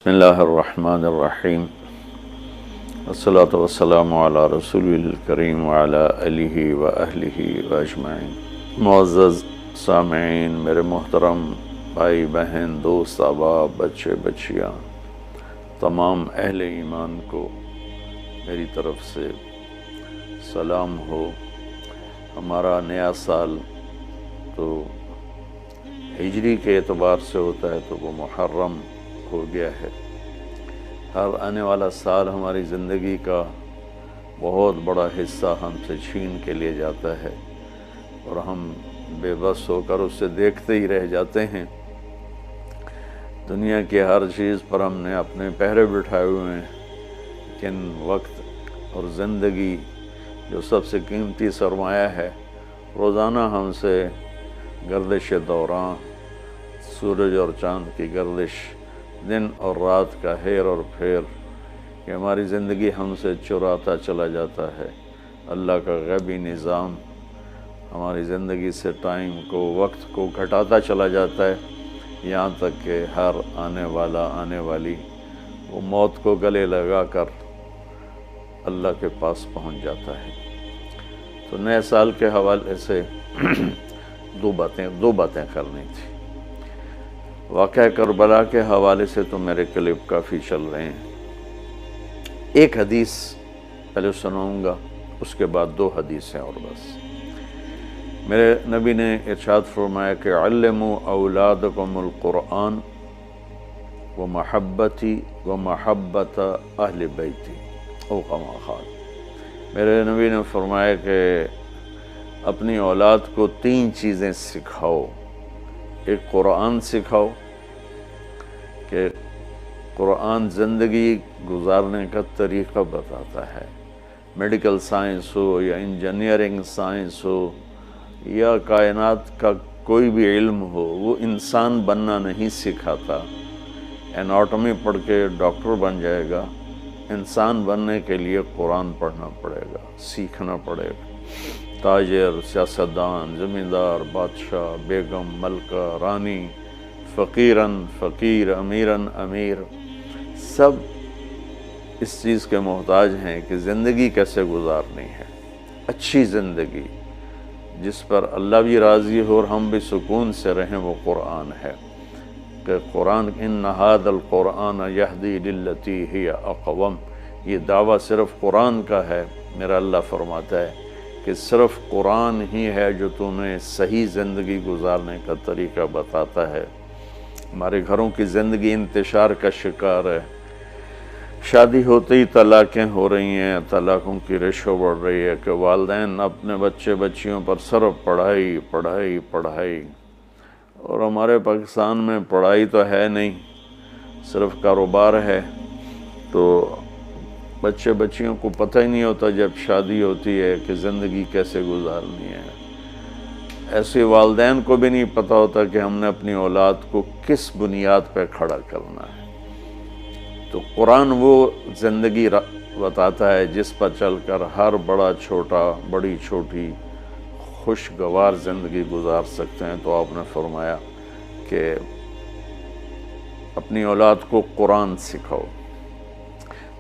بسم اللہ الرحمن الرحیم والصلاة والسلام علی رسول الکریم وعلی آلہ وأہلہ وأجمعین۔ معزز سامعین، میرے محترم بھائی بہن، دوست، احباب، بچے بچیاں، تمام اہل ایمان کو میری طرف سے سلام ہو۔ ہمارا نیا سال تو ہجری کے اعتبار سے ہوتا ہے تو وہ محرم ہو گیا ہے۔ ہر آنے والا سال ہماری زندگی کا بہت بڑا حصہ ہم سے چھین کے لے جاتا ہے اور ہم بے بس ہو کر اسے دیکھتے ہی رہ جاتے ہیں۔ دنیا کی ہر چیز پر ہم نے اپنے پہرے بٹھائے ہوئے ہیں، لیکن وقت اور زندگی جو سب سے قیمتی سرمایہ ہے، روزانہ ہم سے گردش دوران، سورج اور چاند کی گردش، دن اور رات کا ہیر اور پھیر، کہ ہماری زندگی ہم سے چراتا چلا جاتا ہے۔ اللہ کا غیبی نظام ہماری زندگی سے ٹائم کو، وقت کو گھٹاتا چلا جاتا ہے، یہاں تک کہ ہر آنے والی وہ موت کو گلے لگا کر اللہ کے پاس پہنچ جاتا ہے۔ تو نئے سال کے حوالے سے دو باتیں کرنی تھی۔ واقعہ کربلا کے حوالے سے تو میرے کلپ کافی چل رہے ہیں۔ ایک حدیث پہلے سناؤں گا، اس کے بعد دو حدیثیں اور بس۔ میرے نبی نے ارشاد فرمایا کہ علموا اولادکم القرآن ومحبتی ومحبت اہل بیتی او کما قال۔ میرے نبی نے فرمایا کہ اپنی اولاد کو تین چیزیں سکھاؤ۔ ایک قرآن سکھاؤ کہ قرآن زندگی گزارنے کا طریقہ بتاتا ہے۔ میڈیکل سائنس ہو یا انجینئرنگ سائنس ہو یا کائنات کا کوئی بھی علم ہو، وہ انسان بننا نہیں سکھاتا۔ اناٹمی پڑھ کے ڈاکٹر بن جائے گا، انسان بننے کے لیے قرآن پڑھنا پڑے گا، سیکھنا پڑے گا۔ تاجر، سیاستدان، زمیندار، بادشاہ، بیگم، ملکہ، رانی، فقیراً فقیر، امیراً امیر، سب اس چیز کے محتاج ہیں کہ زندگی کیسے گزارنی ہے، اچھی زندگی جس پر اللہ بھی راضی ہو اور ہم بھی سکون سے رہیں، وہ قرآن ہے۔ کہ قرآن ان ھذا القرآن یہدی للتی ہی اقوم، یہ دعویٰ صرف قرآن کا ہے۔ میرا اللہ فرماتا ہے کہ صرف قرآن ہی ہے جو تمہیں صحیح زندگی گزارنے کا طریقہ بتاتا ہے۔ ہمارے گھروں کی زندگی انتشار کا شکار ہے۔ شادی ہوتے ہی طلاقیں ہو رہی ہیں، طلاقوں کی ریشو بڑھ رہی ہے کہ والدین اپنے بچے بچیوں پر صرف پڑھائی پڑھائی پڑھائی، اور ہمارے پاکستان میں پڑھائی تو ہے نہیں، صرف کاروبار ہے۔ تو بچے بچیوں کو پتہ ہی نہیں ہوتا جب شادی ہوتی ہے کہ زندگی کیسے گزارنی ہے۔ ایسے والدین کو بھی نہیں پتہ ہوتا کہ ہم نے اپنی اولاد کو کس بنیاد پہ کھڑا کرنا ہے۔ تو قرآن وہ زندگی بتاتا ہے جس پر چل کر ہر بڑا چھوٹا، بڑی چھوٹی خوشگوار زندگی گزار سکتے ہیں۔ تو آپ نے فرمایا کہ اپنی اولاد کو قرآن سکھاؤ۔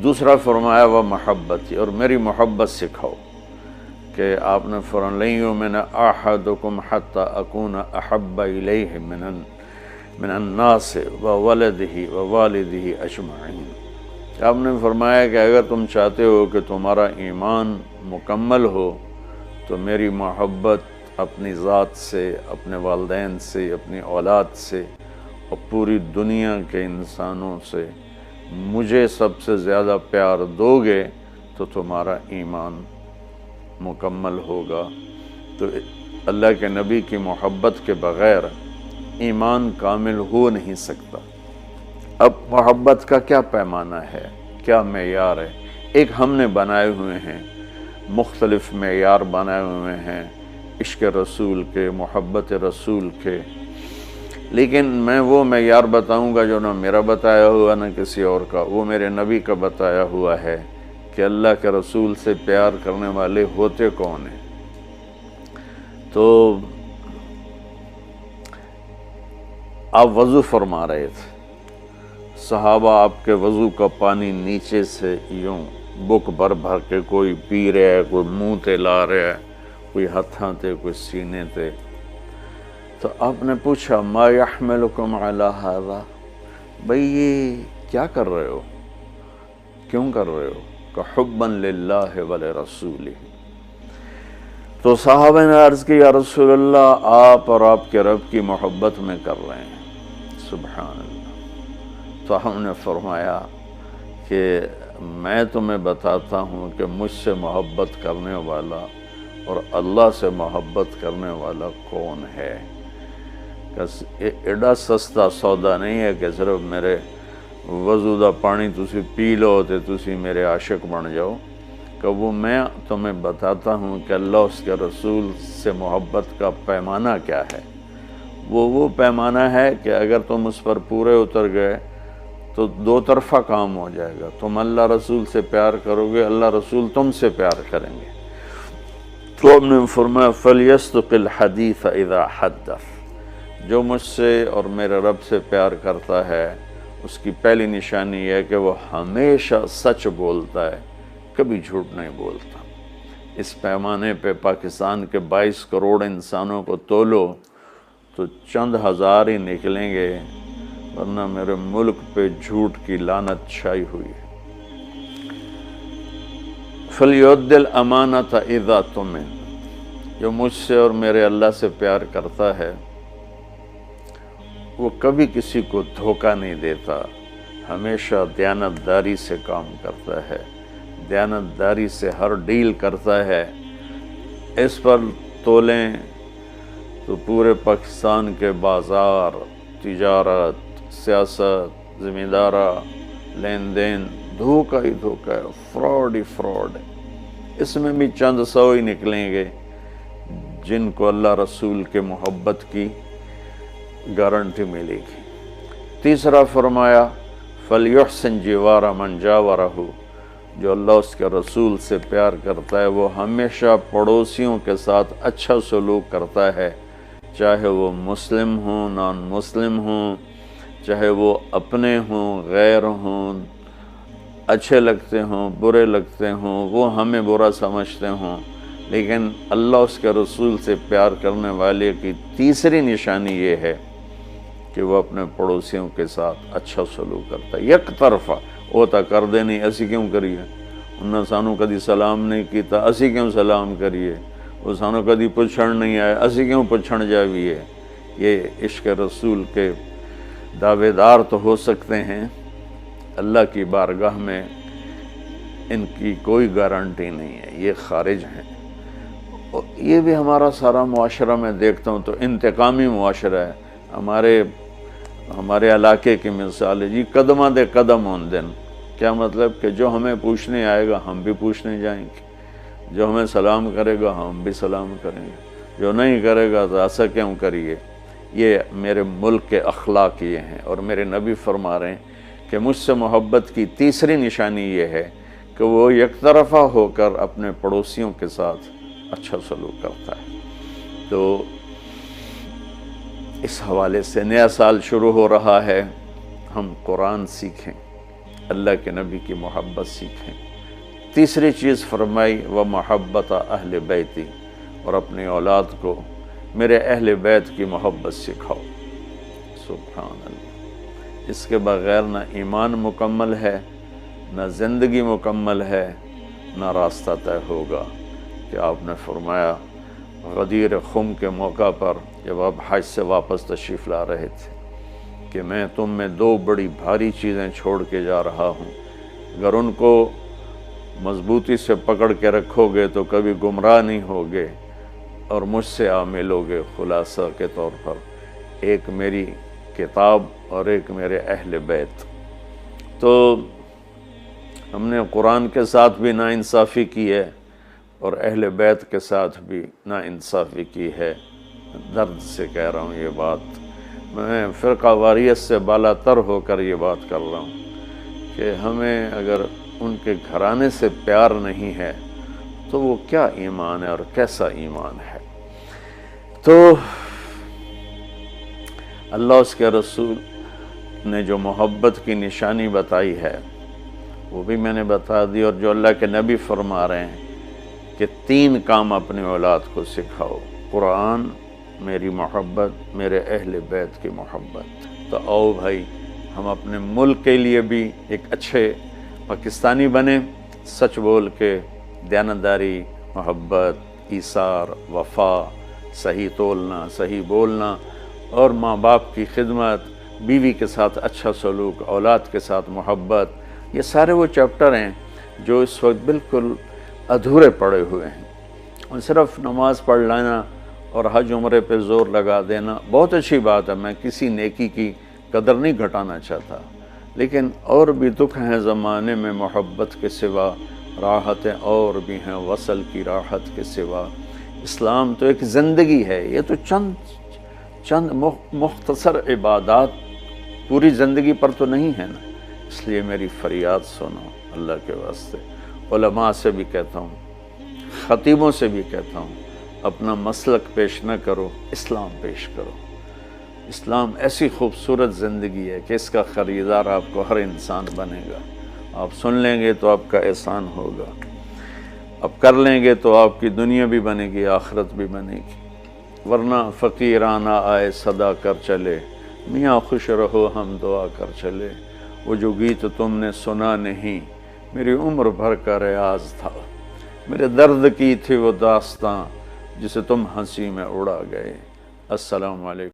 دوسرا فرمایا وہ محبت، اور میری محبت سکھاؤ، کہ آپ نے فرمایا لن یؤمن احدکم حتی اکون احب الیہ من الناس وولدہ ووالدہ اجمعین۔ آپ نے فرمایا کہ اگر تم چاہتے ہو کہ تمہارا ایمان مکمل ہو تو میری محبت اپنی ذات سے، اپنے والدین سے، اپنی اولاد سے اور پوری دنیا کے انسانوں سے مجھے سب سے زیادہ پیار دو گے تو تمہارا ایمان مکمل ہوگا۔ تو اللہ کے نبی کی محبت کے بغیر ایمان کامل ہو نہیں سکتا۔ اب محبت کا کیا پیمانہ ہے، کیا معیار ہے؟ ایک ہم نے بنائے ہوئے ہیں، مختلف معیار بنائے ہوئے ہیں عشق رسول کے، محبت رسول کے، لیکن میں وہ معیار بتاؤں گا جو نہ میرا بتایا ہوا نہ کسی اور کا، وہ میرے نبی کا بتایا ہوا ہے کہ اللہ کے رسول سے پیار کرنے والے ہوتے کون ہیں۔ تو آپ وضو فرما رہے تھے، صحابہ آپ کے وضو کا پانی نیچے سے یوں بک بھر بھر کے کوئی پی رہا ہے، کوئی منہ تے لا رہا ہے، کوئی ہتھاں تے، کوئی سینے تے۔ تو آپ نے پوچھا ما یحملکم علی ھذا، بھئی یہ کیا کر رہے ہو، کیوں کر رہے ہو؟ کہ حبا للہ ولرسولہ۔ تو صحابہ نے عرض کی یا رسول اللہ آپ اور آپ کے رب کی محبت میں کر رہے ہیں۔ سبحان اللہ۔ تو ہم نے فرمایا کہ میں تمہیں بتاتا ہوں کہ مجھ سے محبت کرنے والا اور اللہ سے محبت کرنے والا کون ہے۔ ایڈا سستا سودا نہیں ہے کہ صرف میرے وضو دا پانی تسی پی لو تے تسی میرے عاشق بن جاؤ، کہ وہ میں تمہیں بتاتا ہوں کہ اللہ اس کے رسول سے محبت کا پیمانہ کیا ہے۔ وہ پیمانہ ہے کہ اگر تم اس پر پورے اتر گئے تو دو طرفہ کام ہو جائے گا، تم اللہ رسول سے پیار کرو گے، اللہ رسول تم سے پیار کریں گے۔ تو ہم نے فرمایا فَلْيَصْدُقِ الْحَدِيثَ إِذَا حَدَّثَ، جو مجھ سے اور میرے رب سے پیار کرتا ہے اس کی پہلی نشانی یہ ہے کہ وہ ہمیشہ سچ بولتا ہے، کبھی جھوٹ نہیں بولتا۔ اس پیمانے پہ پاکستان کے 22 کروڑ انسانوں کو تولو تو چند ہزار ہی نکلیں گے، ورنہ میرے ملک پہ جھوٹ کی لعنت چھائی ہوئی ہے۔ فَلْيُؤَدِّ الْأَمَانَةَ إِذَا اؤْتُمِنَ، جو مجھ سے اور میرے اللہ سے پیار کرتا ہے وہ کبھی کسی کو دھوکہ نہیں دیتا، ہمیشہ دیانتداری سے کام کرتا ہے، دیانتداری سے ہر ڈیل کرتا ہے۔ اس پر تولیں تو پورے پاکستان کے بازار، تجارت، سیاست، زمیندارہ، لین دین دھوکہ ہی دھوکہ ہے، فراڈ ہی فراڈ ہے۔ اس میں بھی چند سو ہی نکلیں گے جن کو اللہ رسول کے محبت کی گارنٹی ملے گی۔ تیسرا فرمایا فَلْيُحْسِنْ جِوَارَ مَنْ جَاوَرَهُ، جو اللہ اس کے رسول سے پیار کرتا ہے وہ ہمیشہ پڑوسیوں کے ساتھ اچھا سلوک کرتا ہے، چاہے وہ مسلم ہوں، نان مسلم ہوں، چاہے وہ اپنے ہوں، غیر ہوں، اچھے لگتے ہوں، برے لگتے ہوں، وہ ہمیں برا سمجھتے ہوں، لیکن اللہ اس کے رسول سے پیار کرنے والے کی تیسری نشانی یہ ہے کہ وہ اپنے پڑوسیوں کے ساتھ اچھا سلوک کرتا ہے۔ یک طرفہ وہ تا کر دے نہیں، اسی کیوں کریے، انہوں سانو کدی سلام نہیں کیتا، اسی کیوں سلام کریے، وہ سانو کدی پچھڑ نہیں آئے، اسی کیوں پچھڑ جاویے۔ یہ عشق رسول کے دعوے دار تو ہو سکتے ہیں، اللہ کی بارگاہ میں ان کی کوئی گارنٹی نہیں ہے، یہ خارج ہیں۔ یہ بھی ہمارا سارا معاشرہ میں دیکھتا ہوں تو انتقامی معاشرہ ہے۔ ہمارے علاقے کی مثال ہے جی، قدمہ دے قدم ہون دن، کیا مطلب کہ جو ہمیں پوچھنے آئے گا ہم بھی پوچھنے جائیں گے، جو ہمیں سلام کرے گا ہم بھی سلام کریں گے، جو نہیں کرے گا تو ایسا کیوں کریے۔ یہ میرے ملک کے اخلاق یہ ہیں، اور میرے نبی فرما رہے ہیں کہ مجھ سے محبت کی تیسری نشانی یہ ہے کہ وہ یک طرفہ ہو کر اپنے پڑوسیوں کے ساتھ اچھا سلوک کرتا ہے۔ تو اس حوالے سے نیا سال شروع ہو رہا ہے، ہم قرآن سیکھیں، اللہ کے نبی کی محبت سیکھیں۔ تیسری چیز فرمائی وَمَحَبَّةَ أَهْلِ بَيْتِ، اور اپنی اولاد کو میرے اہل بیت کی محبت سکھاؤ۔ سبحان اللہ، اس کے بغیر نہ ایمان مکمل ہے، نہ زندگی مکمل ہے، نہ راستہ طے ہوگا۔ کہ آپ نے فرمایا غدیر خم کے موقع پر جب آپ حج سے واپس تشریف لا رہے تھے کہ میں تم میں دو بڑی بھاری چیزیں چھوڑ کے جا رہا ہوں، اگر ان کو مضبوطی سے پکڑ کے رکھو گے تو کبھی گمراہ نہیں ہوگے اور مجھ سے ملو گے۔ خلاصہ کے طور پر ایک میری کتاب اور ایک میرے اہل بیت۔ تو ہم نے قرآن کے ساتھ بھی ناانصافی کی ہے اور اہل بیت کے ساتھ بھی ناانصافی کی ہے۔ درد سے کہہ رہا ہوں یہ بات، میں فرقہ واریت سے بالا تر ہو کر یہ بات کر رہا ہوں کہ ہمیں اگر ان کے گھرانے سے پیار نہیں ہے تو وہ کیا ایمان ہے اور کیسا ایمان ہے۔ تو اللہ اس کے رسول نے جو محبت کی نشانی بتائی ہے وہ بھی میں نے بتا دی، اور جو اللہ کے نبی فرما رہے ہیں کہ 3 کام اپنی اولاد کو سکھاؤ: قرآن، میری محبت، میرے اہل بیت کی محبت۔ تو آؤ بھائی، ہم اپنے ملک کے لیے بھی ایک اچھے پاکستانی بنیں، سچ بول کے، دیانتداری، محبت، ایثار، وفا، صحیح تولنا، صحیح بولنا، اور ماں باپ کی خدمت، بیوی کے ساتھ اچھا سلوک، اولاد کے ساتھ محبت۔ یہ سارے وہ چیپٹر ہیں جو اس وقت بالکل ادھورے پڑے ہوئے ہیں۔ اور صرف نماز پڑھ لینا اور حج عمرے پہ زور لگا دینا بہت اچھی بات ہے، میں کسی نیکی کی قدر نہیں گھٹانا چاہتا، لیکن اور بھی دکھ ہیں زمانے میں محبت کے سوا، راحتیں اور بھی ہیں وصل کی راحت کے سوا۔ اسلام تو ایک زندگی ہے، یہ تو چند مختصر عبادات پوری زندگی پر تو نہیں ہے نا۔ اس لیے میری فریاد سنو اللہ کے واسطے، علماء سے بھی کہتا ہوں، خطیبوں سے بھی کہتا ہوں، اپنا مسلک پیش نہ کرو، اسلام پیش کرو۔ اسلام ایسی خوبصورت زندگی ہے کہ اس کا خریدار آپ کو ہر انسان بنے گا۔ آپ سن لیں گے تو آپ کا احسان ہوگا، اب کر لیں گے تو آپ کی دنیا بھی بنے گی، آخرت بھی بنے گی، ورنہ فقیرانہ آئے صدا کر چلے، میاں خوش رہو ہم دعا کر چلے۔ وہ جو گیت تم نے سنا نہیں، میری عمر بھر کا ریاض تھا، میرے درد کی تھی وہ داستاں جسے تم ہنسی میں اڑا گئے۔ السلام علیکم۔